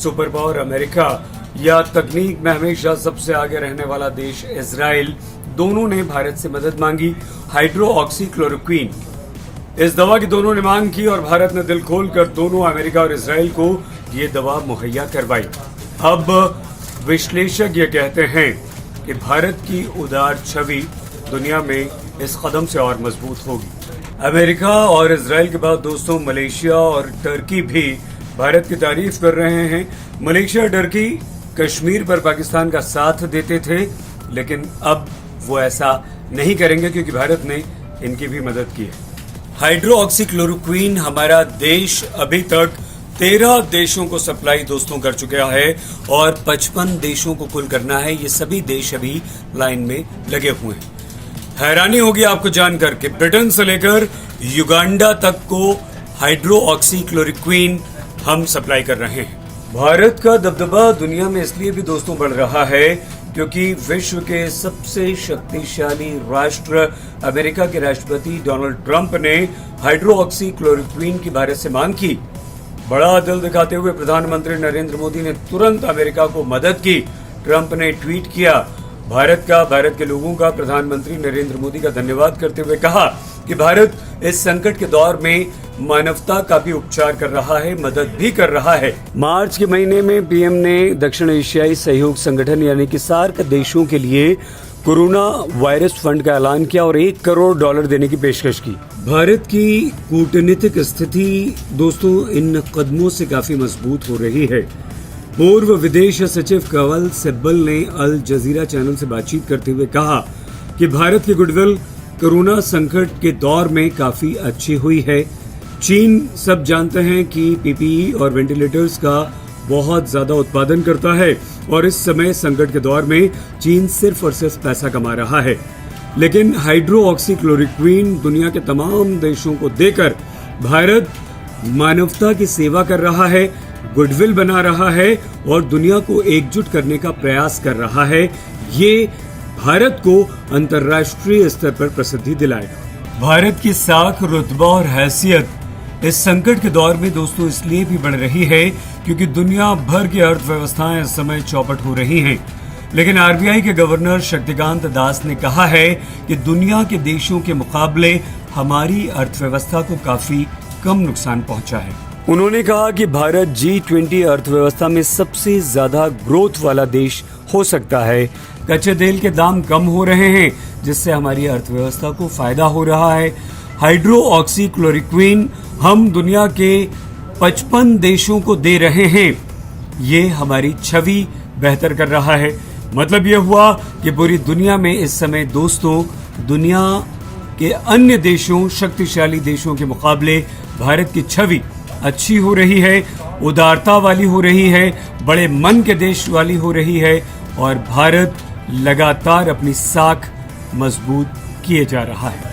Super power America या तकनीक में हमेशा सबसे आगे रहने वाला देश इजराइल, दोनों ने भारत से मदद मांगी हाइड्रोक्सीक्लोरोक्वीन। इस दवा की दोनों ने मांग की और भारत ने दिल खोलकर दोनों अमेरिका और इजराइल को ये दवा मुहैया करवाई। अब विश्लेषक ये कहते हैं कि भारत की उदार छवि दुनिया में इस कदम से और मजबूत होगी। अमेरिका और इजराइल के बाद दोस्तों मलेशिया और टर्की भी भारत की तारीफ कर रहे हैं। मलेशिया टर्की कश्मीर पर पाकिस्तान का साथ देते थे, लेकिन अब वो ऐसा नहीं करेंगे क्योंकि भारत ने इनकी भी मदद की है। हाइड्रोक्सीक्लोरोक्वीन हमारा देश अभी तक 13 देशों को सप्लाई दोस्तों कर चुका है और 55 देशों को कुल करना है। ये सभी देश अभी लाइन में लगे हुए हैं। हैरानी होगी आपको जानकर कि ब्रिटेन से लेकर युगांडा तक को हाइड्रोक्सीक्लोरोक्वीन हम सप्लाई कर रहे हैं। भारत का दबदबा दुनिया में इसलिए भी दोस्तों बढ़ रहा है क्योंकि विश्व के सबसे शक्तिशाली राष्ट्र अमेरिका के राष्ट्रपति डोनाल्ड ट्रंप ने हाइड्रोक्सीक्लोरोक्वीन की भारत से मांग की। बड़ा दिल दिखाते हुए प्रधानमंत्री नरेंद्र मोदी ने तुरंत अमेरिका को मदद की। ट्रंप ने ट्वीट किया, भारत के लोगों का प्रधानमंत्री नरेंद्र मोदी का धन्यवाद करते हुए कहा कि भारत इस संकट के दौर में मानवता का भी उपचार कर रहा है, मदद भी कर रहा है। मार्च के महीने में पीएम ने दक्षिण एशियाई सहयोग संगठन यानी कि सार्क देशों के लिए कोरोना वायरस फंड का ऐलान किया और $1 करोड़ देने की पेशकश की। भारत की कूटनीतिक स्थिति दोस्तों इन कदमों से काफी मजबूत हो रही है। पूर्व विदेश सचिव कंवल सिब्बल ने अल जजीरा चैनल से बातचीत करते हुए कहा कि भारत की गुडविल कोरोना संकट के दौर में काफी अच्छी हुई है। चीन सब जानते हैं कि पीपीई और वेंटिलेटर्स का बहुत ज्यादा उत्पादन करता है और इस समय संकट के दौर में चीन सिर्फ और सिर्फ पैसा कमा रहा है, लेकिन हाइड्रोक्सीक्लोरोक्वीन दुनिया के तमाम देशों को देकर भारत मानवता की सेवा कर रहा है, गुडविल बना रहा है और दुनिया को एकजुट करने का प्रयास कर रहा है। ये भारत को अंतर्राष्ट्रीय स्तर पर प्रसिद्धि दिलाएगा। भारत की साख, रुतबा और हैसियत इस संकट के दौर में दोस्तों इसलिए भी बढ़ रही है क्योंकि दुनिया भर की अर्थव्यवस्थाएं इस समय चौपट हो रही हैं। लेकिन आरबीआई के गवर्नर शक्तिकांत दास ने कहा है कि दुनिया के देशों के मुकाबले हमारी अर्थव्यवस्था को काफी कम नुकसान पहुंचा है। उन्होंने कहा कि भारत G20 अर्थव्यवस्था में सबसे ज्यादा ग्रोथ वाला देश हो सकता है। कच्चे तेल के दाम कम हो रहे हैं जिससे हमारी अर्थव्यवस्था को फायदा हो रहा है। हाइड्रोक्सीक्लोरोक्वीन हम दुनिया के 55 देशों को दे रहे हैं। ये हमारी छवि बेहतर कर रहा है। मतलब ये हुआ कि पूरी दुनिया में इस समय दोस्तों दुनिया के अन्य देशों, शक्तिशाली देशों के मुकाबले भारत की छवि अच्छी हो रही है, उदारता वाली हो रही है, बड़े मन के देश वाली हो रही है और भारत लगातार अपनी साख मजबूत किए जा रहा है।